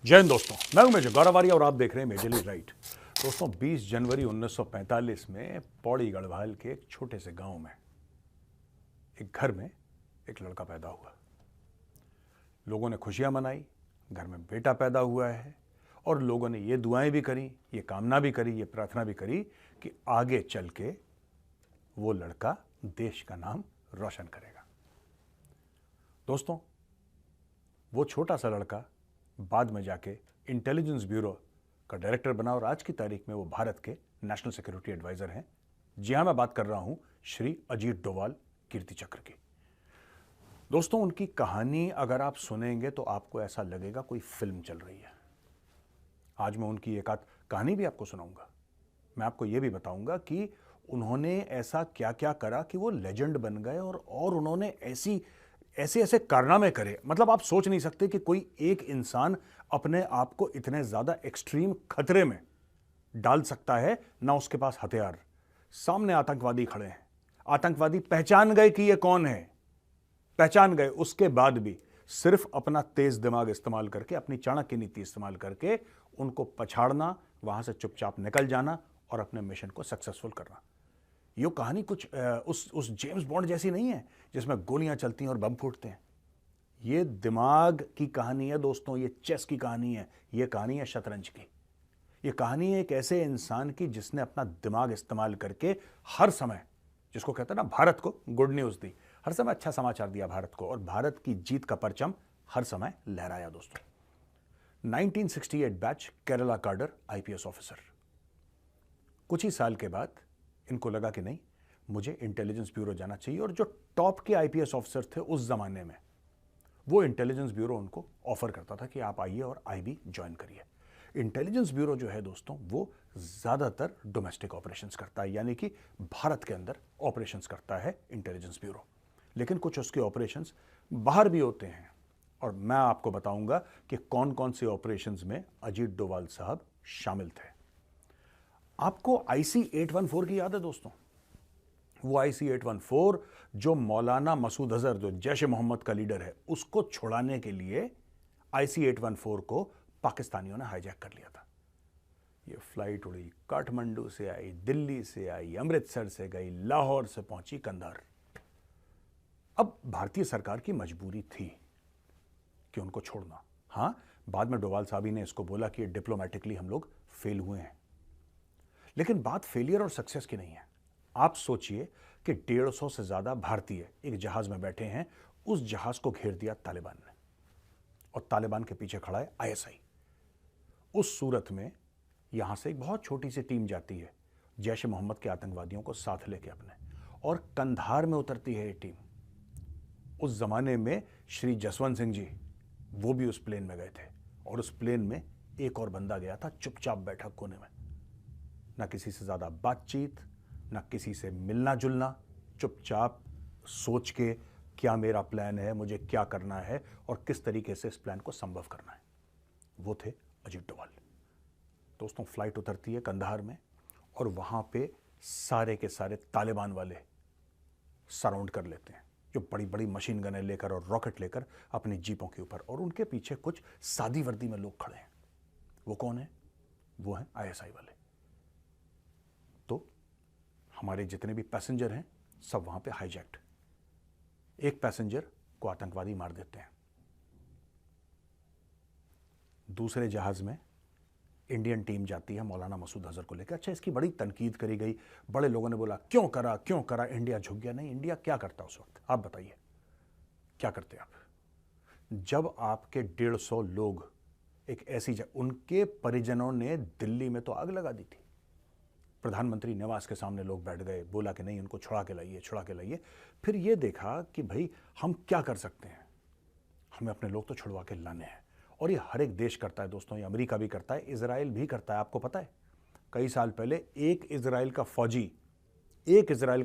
जय हिंद दोस्तों, मैं हूं मेजर गौरव आर्य और आप देख रहे हैं मेजरली राइट। दोस्तों 20 जनवरी 1945 में पौड़ी गढ़वाल के एक छोटे से गांव में एक घर में एक लड़का पैदा हुआ। लोगों ने खुशियां मनाई, घर में बेटा पैदा हुआ है, और लोगों ने ये दुआएं भी करी, ये कामना भी करी, ये प्रार्थना भी करी कि आगे चल के वो लड़का देश का नाम रोशन करेगा। दोस्तों वो छोटा सा लड़का बाद में जाके इंटेलिजेंस ब्यूरो का डायरेक्टर बना और आज की तारीख में वो भारत के नेशनल सिक्योरिटी एडवाइजर हैं। जी हां, मैं बात कर रहा हूं श्री अजीत डोवाल कीर्ति चक्र की। दोस्तों उनकी कहानी अगर आप सुनेंगे तो आपको ऐसा लगेगा कोई फिल्म चल रही है। आज मैं उनकी एक आध कहानी भी आपको सुनाऊंगा। मैं आपको यह भी बताऊंगा कि उन्होंने ऐसा क्या क्या करा कि वो लेजेंड बन गए और उन्होंने ऐसे कारनामे करे। मतलब आप सोच नहीं सकते कि कोई एक इंसान अपने आप को इतने ज्यादा एक्सट्रीम खतरे में डाल सकता है। ना उसके पास हथियार, सामने आतंकवादी खड़े हैं, आतंकवादी पहचान गए कि ये कौन है, पहचान गए, उसके बाद भी सिर्फ अपना तेज दिमाग इस्तेमाल करके, अपनी चाणक्य नीति इस्तेमाल करके उनको पछाड़ना, वहां से चुपचाप निकल जाना और अपने मिशन को सक्सेसफुल करना। ये कहानी कुछ उस जेम्स बॉन्ड जैसी नहीं है जिसमें गोलियां चलती हैं और बम फूटते हैं। ये दिमाग की कहानी है दोस्तों, ये चेस की कहानी है, ये कहानी है शतरंज की। ये कहानी है एक ऐसे इंसान की जिसने अपना दिमाग इस्तेमाल करके हर समय, जिसको कहते हैं ना, भारत को गुड न्यूज दी, हर समय अच्छा समाचार दिया भारत को, और भारत की जीत का परचम हर समय लहराया। दोस्तों 1968 बैच केरला कार्डर आईपीएस ऑफिसर। कुछ ही साल के बाद इनको लगा कि नहीं, मुझे इंटेलिजेंस ब्यूरो जाना चाहिए। और जो टॉप के आईपीएस ऑफिसर थे उस जमाने में, वो इंटेलिजेंस ब्यूरो उनको ऑफर करता था कि आप आइए और आईबी ज्वाइन करिए। इंटेलिजेंस ब्यूरो जो है दोस्तों, वो ज्यादातर डोमेस्टिक ऑपरेशंस करता है, यानी कि भारत के अंदर ऑपरेशंस करता है इंटेलिजेंस ब्यूरो। लेकिन कुछ उसके ऑपरेशंस बाहर भी होते हैं, और मैं आपको बताऊंगा कि कौन कौन से ऑपरेशंस में अजीत डोवाल साहब शामिल थे। आपको IC 814 की याद है दोस्तों? वो IC 814 जो मौलाना मसूद अजहर, जो जैश ए मोहम्मद का लीडर है, उसको छुड़ाने के लिए IC 814 को पाकिस्तानियों ने हाईजैक कर लिया था। ये फ्लाइट उड़ी, काठमांडू से आई, दिल्ली से आई, अमृतसर से गई, लाहौर से पहुंची कंधार। अब भारतीय सरकार की मजबूरी थी कि उनको छोड़ना। हां, बाद में डोवाल साहब ने इसको बोला कि डिप्लोमेटिकली हम लोग फेल हुए हैं, लेकिन बात फेलियर और सक्सेस की नहीं है। आप सोचिए कि 150 से ज्यादा भारतीय एक जहाज में बैठे हैं, उस जहाज को घेर दिया तालिबान ने, और तालिबान के पीछे खड़ा है ISI। उस सूरत में यहां से एक बहुत छोटी सी टीम जाती है जैश ए मोहम्मद के आतंकवादियों को साथ लेके अपने, और कंधार में उतरती है ये टीम। उस जमाने में श्री जसवंत सिंह जी, वो भी उस प्लेन में गए थे, और उस प्लेन में एक और बंदा गया था, चुपचाप बैठा कोने में, ना किसी से ज्यादा बातचीत, ना किसी से मिलना जुलना, चुपचाप सोच के क्या मेरा प्लान है, मुझे क्या करना है और किस तरीके से इस प्लान को संभव करना है। वो थे अजीत डोवाल। दोस्तों फ्लाइट उतरती है कंधार में, और वहां पे सारे के सारे तालिबान वाले सराउंड कर लेते हैं, जो बड़ी बड़ी मशीन गनें लेकर और रॉकेट लेकर अपनी जीपों के ऊपर, और उनके पीछे कुछ सादी वर्दी में लोग खड़े हैं। वो कौन है? वो हैं ISI वाले। तो हमारे जितने भी पैसेंजर हैं सब वहां पे हाईजैक्ड। एक पैसेंजर को आतंकवादी मार देते हैं। दूसरे जहाज में इंडियन टीम जाती है मौलाना मसूद अजहर को लेकर। अच्छा, इसकी बड़ी तनकीद करी गई, बड़े लोगों ने बोला क्यों करा, इंडिया झुक गया। नहीं, इंडिया क्या करता उस वक्त? आप बताइए क्या करते आप? जब आपके 150 लोग एक ऐसी जगह, उनके परिजनों ने दिल्ली में तो आग लगा दी थी। प्रधानमंत्री निवास के सामने लोग बैठ गए, बोला कि नहीं, उनको छुड़ा के लाइए। फिर ये देखा कि भाई हम क्या कर सकते हैं, हमें अपने लोग तो छुड़वा के लाने हैं। और ये हर एक देश करता है दोस्तों, ये अमेरिका भी करता है, इजराइल भी करता है। आपको पता है कई साल पहले एक इजराइल का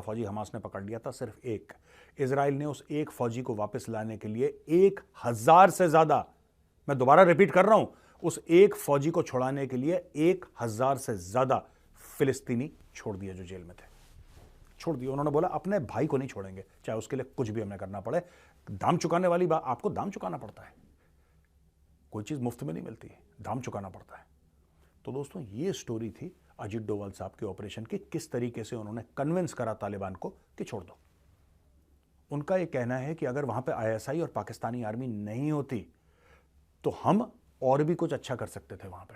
फौजी हमास ने पकड़ लिया था, सिर्फ एक। इजराइल ने उस एक फौजी को वापस लाने के लिए 1000 से ज्यादा, मैं दोबारा रिपीट कर रहा हूं, उस एक फौजी को छुड़ाने के लिए 1000 से ज्यादा फिलिस्तीनी छोड़ दिए जो जेल में थे। छोड़ दिए। उन्होंने बोला अपने भाई को नहीं छोड़ेंगे, चाहे उसके लिए कुछ भी हमें करना पड़े। दाम चुकाने वाली बात, आपको दाम चुकाना पड़ता है। कोई चीज़ मुफ्त में नहीं मिलती है, दाम चुकाना पड़ता है। तो दोस्तों ये स्टोरी थी अजीत डोभाल साहब के ऑपरेशन की, किस तरीके से उन्होंने कन्विंस करा तालिबान को कि छोड़ दो। उनका ये कहना है कि अगर वहां पे आईएसआई और पाकिस्तानी आर्मी नहीं होती तो हम और भी कुछ अच्छा कर सकते थे, वहां पे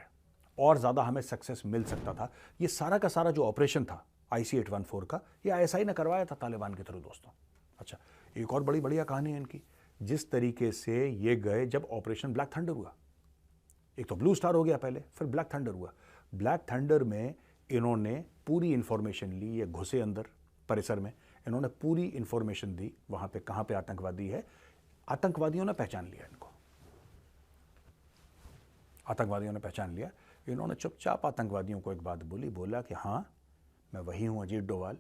और ज्यादा हमें सक्सेस मिल सकता था। ये सारा का सारा जो ऑपरेशन था IC-814 का, ये आईएसआई ने करवाया था तालिबान के थ्रू दोस्तों। अच्छा, एक और बड़ी बढ़िया कहानी है इनकी, जिस तरीके से ये गए जब ऑपरेशन ब्लैक थंडर हुआ। एक तो ब्लू स्टार हो गया पहले, फिर ब्लैक थंडर हुआ। ब्लैक थंडर में इन्होंने पूरी इंफॉर्मेशन ली, ये घुसे अंदर परिसर में, इन्होंने पूरी इंफॉर्मेशन दी वहां पे कहां पे आतंकवादी है। आतंकवादियों ने पहचान लिया इनको, आतंकवादियों ने पहचान लिया। इन्होंने चुपचाप आतंकवादियों को एक बात बोली, बोला कि हाँ मैं वही हूं अजीत डोभाल,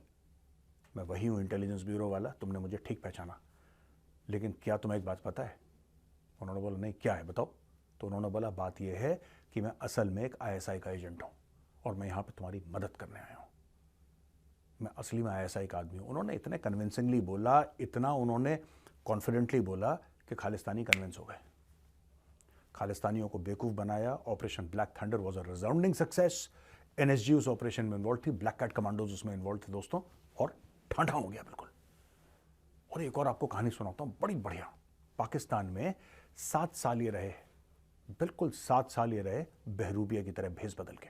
मैं वही हूं इंटेलिजेंस ब्यूरो वाला, तुमने मुझे ठीक पहचाना, लेकिन क्या तुम्हें एक बात पता है? उन्होंने बोला नहीं, क्या है बताओ। तो उन्होंने बोला बात यह है कि मैं असल में एक ISI का एजेंट हूं और मैं यहां पे तुम्हारी मदद करने आया हूं, मैं असली में ISI का आदमी हूं। उन्होंने इतने कन्विंसिंगली बोला, इतना उन्होंने कॉन्फिडेंटली बोला कि खालिस्तानी कन्विंस हो गए, खालिस्तानियों को बेवकूफ बनाया। Operation black thunder was a resounding success. NSG उस ऑपरेशन में इन्वॉल्व थी, ब्लैक कैट कमांडोज उसमें इन्वॉल्व थे दोस्तों, और ठाठा हो गया बिल्कुल। और एक और आपको कहानी सुनाता हूं बड़ी बढ़िया। पाकिस्तान में 7 साल ये रहे, बिल्कुल 7 साल ये रहे बहरूपिया की तरह भेस बदल के,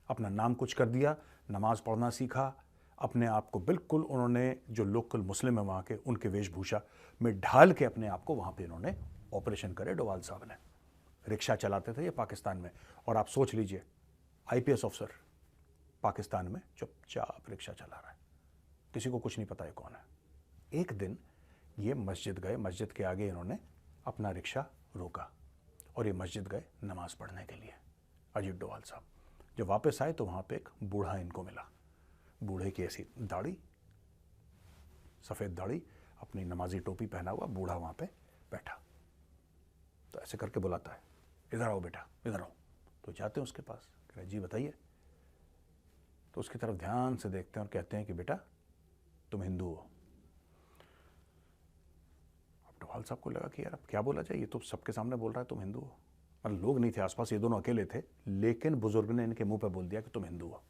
अपना नाम कुछ कर दिया, नमाज पढ़ना सीखा, अपने आप को बिल्कुल उन्होंने जो लोकल मुस्लिम है वहां के, उनके वेशभूषा में ढाल के अपने आप को वहां पे इन्होंने ऑपरेशन करे। डोभाल साहब ने रिक्शा चलाते थे ये पाकिस्तान में, और आप सोच लीजिए IPS ऑफिसर पाकिस्तान में चुपचाप रिक्शा चला रहा है, किसी को कुछ नहीं पता है कौन है। एक दिन ये मस्जिद गए, मस्जिद के आगे इन्होंने अपना रिक्शा रोका और ये मस्जिद गए नमाज पढ़ने के लिए अजीत डोभाल साहब। जब वापस आए तो वहां पे एक बूढ़ा इनको मिला, बूढ़े की ऐसी दाढ़ी, सफेद दाढ़ी, अपनी नमाजी टोपी पहना हुआ बूढ़ा वहां पे बैठा। तो ऐसे करके बुलाता है, इधर आओ बेटा, इधर आओ। तो जाते हैं उसके पास, कह रहे जी बताइए। तो उसकी तरफ ध्यान से देखते हैं और कहते हैं कि बेटा तुम हिंदू हो। अब डोभाल साहब को लगा कि यार अब क्या बोला जाए, ये तो सबके सामने बोल रहा है तुम हिंदू हो। मतलब लोग नहीं थे आसपास, ये दोनों अकेले थे, लेकिन बुजुर्ग ने इनके मुंह पे बोल दिया कि तुम हिंदू हो।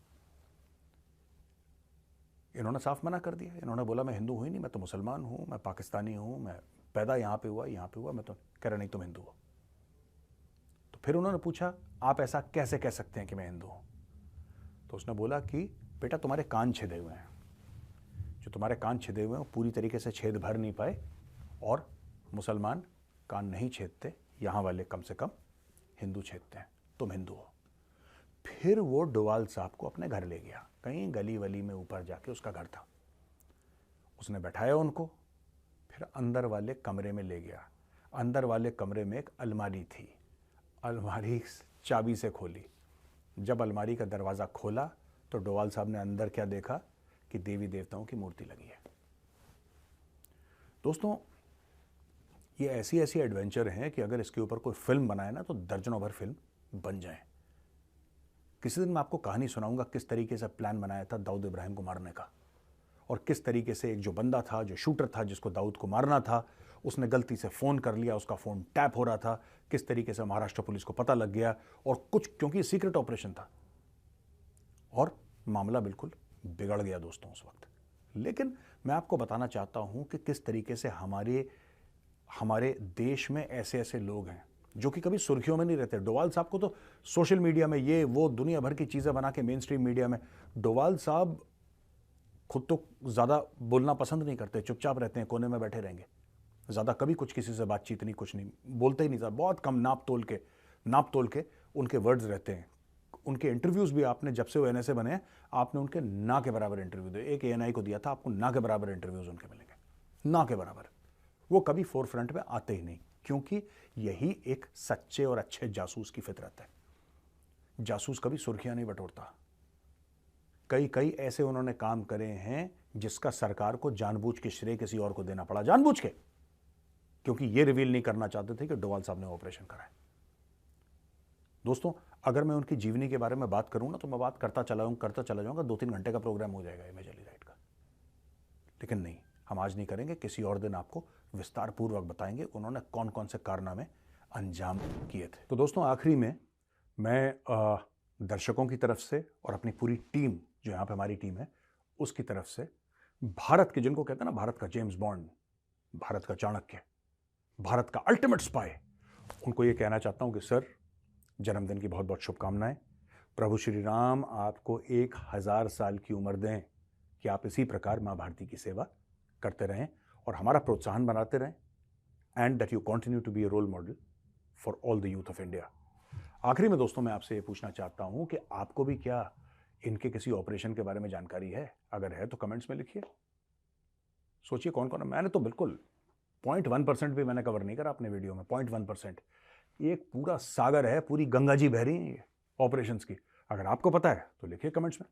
इन्होंने साफ मना कर दिया, इन्होंने बोला मैं हिंदू हूं ही नहीं, मैं तो मुसलमान हूं, मैं पाकिस्तानी हूं, मैं पैदा यहाँ पे हुआ, मैं तो कह रहा नहीं तुम हिंदू हो। तो फिर उन्होंने पूछा आप ऐसा कैसे कह सकते हैं कि मैं हिंदू हूं? तो उसने बोला कि बेटा तुम्हारे कान छिदे हुए हैं, जो तुम्हारे कान छिदे हुए हैं वो पूरी तरीके से छेद भर नहीं पाए, और मुसलमान कान नहीं छेदते, यहाँ वाले कम से कम हिंदू छेदते हैं, तुम हिंदू हो। फिर वो डोभाल साहब को अपने घर ले गया, कहीं गली वली में ऊपर जाके उसका घर था, उसने बैठाया उनको, फिर अंदर वाले कमरे में ले गया। अंदर वाले कमरे में एक अलमारी थी, अलमारी चाबी से खोली। जब अलमारी का दरवाज़ा खोला तो डोभाल साहब ने अंदर क्या देखा कि देवी देवताओं की मूर्ति लगी है। दोस्तों ये ऐसी ऐसी एडवेंचर हैं कि अगर इसके ऊपर कोई फिल्म बनाए ना तो दर्जनों भर फिल्म बन जाए। किसी दिन मैं आपको कहानी सुनाऊंगा किस तरीके से प्लान बनाया था दाऊद इब्राहिम को मारने का, और किस तरीके से एक जो बंदा था, जो शूटर था, जिसको दाऊद को मारना था, उसने गलती से फ़ोन कर लिया, उसका फ़ोन टैप हो रहा था, किस तरीके से महाराष्ट्र पुलिस को पता लग गया, और कुछ क्योंकि सीक्रेट ऑपरेशन था और मामला बिल्कुल बिगड़ गया दोस्तों उस वक्त। लेकिन मैं आपको बताना चाहता हूं कि किस तरीके से हमारे देश में ऐसे ऐसे लोग हैं जो कि कभी सुर्खियों में नहीं रहते। डोभाल साहब को तो सोशल मीडिया में ये वो दुनिया भर की चीज़ें बना के मेन स्ट्रीम मीडिया में, डोभाल साहब खुद तो ज़्यादा बोलना पसंद नहीं करते, चुपचाप रहते हैं, कोने में बैठे रहेंगे, ज़्यादा कभी कुछ किसी से बातचीत नहीं, कुछ नहीं बोलते ही नहीं साहब, बहुत कम नाप तोल के उनके वर्ड्स रहते हैं। उनके इंटरव्यूज़ भी आपने जब से वो NSA बने हैं, आपने उनके ना के बराबर इंटरव्यू दिए। एक ANI को दिया था, आपको ना के बराबर इंटरव्यूज़ उनके मिलेंगे, ना के बराबर। वो कभी फोर फ्रंट में आते ही नहीं, क्योंकि यही एक सच्चे और अच्छे जासूस की फितरत है। जासूस कभी सुर्खियां नहीं बटोरता। कई ऐसे उन्होंने काम करे हैं जिसका सरकार को जानबूझ के श्रेय किसी और को देना पड़ा, जानबूझ के, क्योंकि ये रिवील नहीं करना चाहते थे कि डोभाल साहब ने ऑपरेशन कराया। दोस्तों अगर मैं उनकी जीवनी के बारे में बात करूं ना तो मैं बात करता चला जाऊंगा, 2-3 घंटे का प्रोग्राम हो जाएगा इमेज अली राइट का। लेकिन नहीं, हम आज नहीं करेंगे, किसी और दिन आपको विस्तार पूर्वक बताएंगे उन्होंने कौन कौन से कारनामे अंजाम किए थे। तो दोस्तों, आखिरी में मैं दर्शकों की तरफ से और अपनी पूरी टीम, जो यहाँ पे हमारी टीम है, उसकी तरफ से भारत के, जिनको कहते हैं ना भारत का जेम्स बॉन्ड, भारत का चाणक्य, भारत का अल्टीमेट स्पाई, उनको ये कहना चाहता हूँ कि सर, जन्मदिन की बहुत बहुत शुभकामनाएं। प्रभु श्री राम आपको 1000 साल की उम्र दें कि आप इसी प्रकार माँ भारती की सेवा करते रहें और हमारा प्रोत्साहन बनाते रहें, and that you continue to be a role model for all the youth of India. आखिरी में दोस्तों, मैं आपसे ये पूछना चाहता हूं कि आपको भी क्या इनके किसी ऑपरेशन के बारे में जानकारी है? अगर है तो कमेंट्स में लिखिए। सोचिए कौन कौन है। मैंने तो बिल्कुल 0.1% भी मैंने कवर नहीं करा अपने वीडियो में। 0.1%। ये एक पूरा सागर है, पूरी गंगा जी बह रही है ये ऑपरेशंस की। अगर आपको पता है तो लिखिए कमेंट्स में।